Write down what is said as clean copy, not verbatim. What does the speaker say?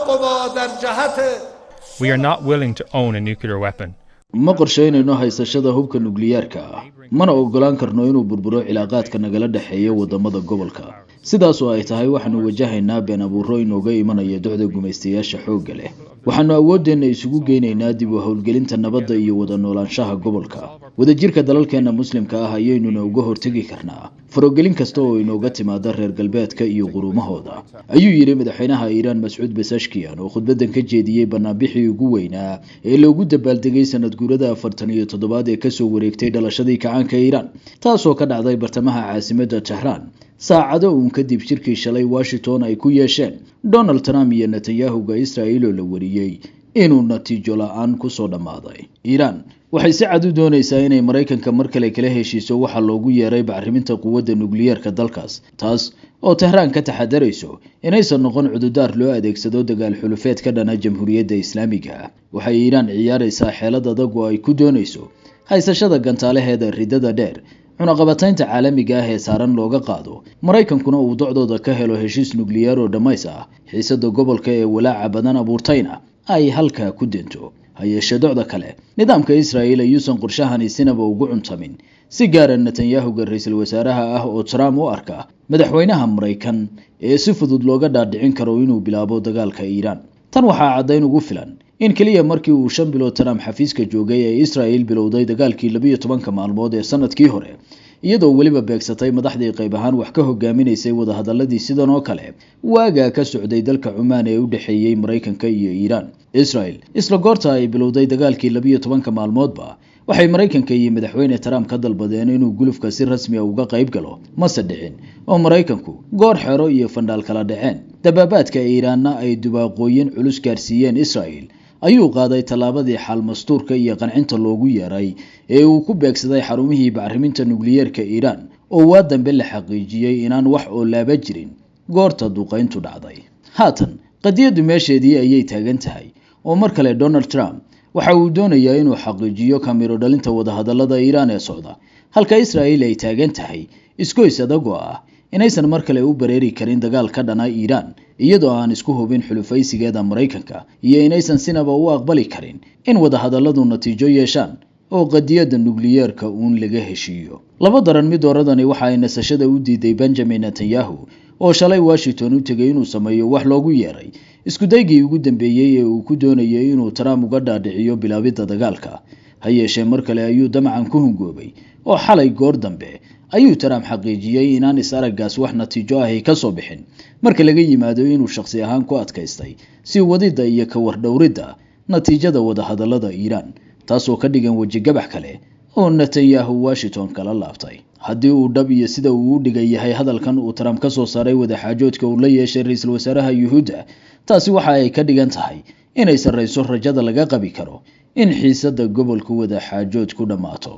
قوا در جهت We are not willing to own a nuclear weapon. ma qorsheynayno haysashada hubka nukliyeerka mana ogolaan karno inuu burburo cilaaqaadka nagala dhaxeeya wadamada gobolka sidaas oo ay tahay waxaanu wajahaynaa been abuuro inooga imanaya docda gumaystayaasha xoogga leh waxaanu awoodeena isugu geynaynaa dib u howlgelinta nabadda iyo wada noolaanshaha gobolka wadajirka dalalkeena muslimka ah ayaynuna uga hortagi karnaa farogelin kasta oo inooga timaada reer galbeedka iyo quruumahooda ayuu yiri madaxweynaha Iiraan Mas'uud Pezeshkian oo khudbadan ka jeediyay barnaamijkii ugu weynaa ee loogu dabaaldegay sanad guurada 47 ee ka soo wareegtay dhalashadii kacaanka Iiraan taasoo ka dhacday bartamaha caasimadda Tehran saacado uun kadib shirkii shalay Washington ay ku yeesheen Donald Trump iyo Netanyahu-ga Israa'iil oo la wariyay inuu natiijo la'aan ku soo dhamaaday Iiraan waxay si cad u doonaysaa inay Mareykanka mar kale kala heshiiso waxa loogu yeeray bacriminta quwadda nukliyeerka dalkaas taas oo Tehran ka taxadarayso inaysan noqon cududaar loo adeegsado dagaal xulufeed ka dhana Jamhuuriyadda Islaamiga waxay Iiraan ciyaaraysaa xeelad adag oo ay ku doonayso haysashada gantaalaheeda ridada dheer cunaqabataynta caalamiga ah ee saaran looga qaado Mareykankuna uu docdooda ka helo heshiis nukliyeer oo dhamays ah xiisada gobolka ee walaaca badan abuurtayna ay halka ku dhinto hayeeshee docda kale nidaamka Israa'iil ayuusan qorshahani sinaba ugu cuntamin si gaar ah Netanyahu-ga ra'iisul wasaaraha ah oo Trump u arka madaxweynaha Mareykan ee si fudud looga dhaadhicin karo inuu bilaabo dagaalka Iiraan tan waxaa cadayn ugu filan in kaliya markii uu 5 bilood Trump xafiiska joogay ee Israa'iil bilowday dagaalkii 12 maalmood ee sanadkii hore iyadoo waliba beegsatay madaxdii qayb ahaan wax ka hogaaminaysay wada hadaladii sidan oo kale waaga ka socday dalka Cumaan ee u dhaxeeyay Mareykanka iyo Iiraan Israa'iil isla goorta ay bilowday dagaalkii 12 maalmoodba waxay Mareykanka iyo madaxweyne Trump ka dalbadeen inuu gulufka si rasmi ah uga qayb galo ma sadhicin oo Mareykanku goor xero iyo fandhaal kala dhaceen dababaadka Iiraanna ay dubaaqooyin culus gaarsiiyeen Israa'iil ayuu qaaday talaabadii xal mastuurka iyo qancinta loogu yeeray ee uu ku beegsaday xarumihii bacriminta nukliyeerka Iiraan oo waa dambe la xaqiijiyay inaan wax oo laaba jirin goorta duqeyntu dhacday haatan qadiyadu meesheedii ayay taagan tahay oo mar kale Donald Trump waxa uu doonayaa inuu xaqiijiyo kamiro dhalinta wada hadallada Iiraan ee socda halka Israa'iil ay taagan tahay iskoys adag oo ah inaysan mar kale u bareeri karin dagaal ka dhana Iiraan iyadoo aan isku hubin xulufaysigeeda Mareykanka iyo inaysan sinaba u aqbali karin in wada hadalladu natiijo yeeshaan oo qadiyada nukliyeerka uun laga heshiiyo laba daran mid dooradani waxa ay nasashada u diiday Benjamin Netanyahu oo shalay Washington u tagay inuu sameeyo wax loogu yeeray isku daygii ugu dambeeyay ee uu ku doonayay inuu Trump uga dhaadhiciyo bilaabida dagaalka hayeeshee mar kale ayuu damacan ku hungoobay oo xalay goor dambe ayuu Trump xaqiijiyay inaan isaragaas wax natiijo ah ka soo bixin marka laga yimaado inuu shakhsi ahaan ku adkaystay si wadida iyo ka wardhowrida natiijada wada hadallada Iiraan taasoo ka dhigan waji gabax kale oo Netanyahu Washington kala laabtay haddii uu dhab iyo sida uu u dhigay yahay hadalkan uu Trump ka soo saaray wada xaajoodka uu la yeeshay ra'iisul wasaaraha Yuhuudda taasi waxa ay ka dhigan tahay inay sareyso rajada laga qabi karo in xiisada gobolku wada xaajood ku dhamaato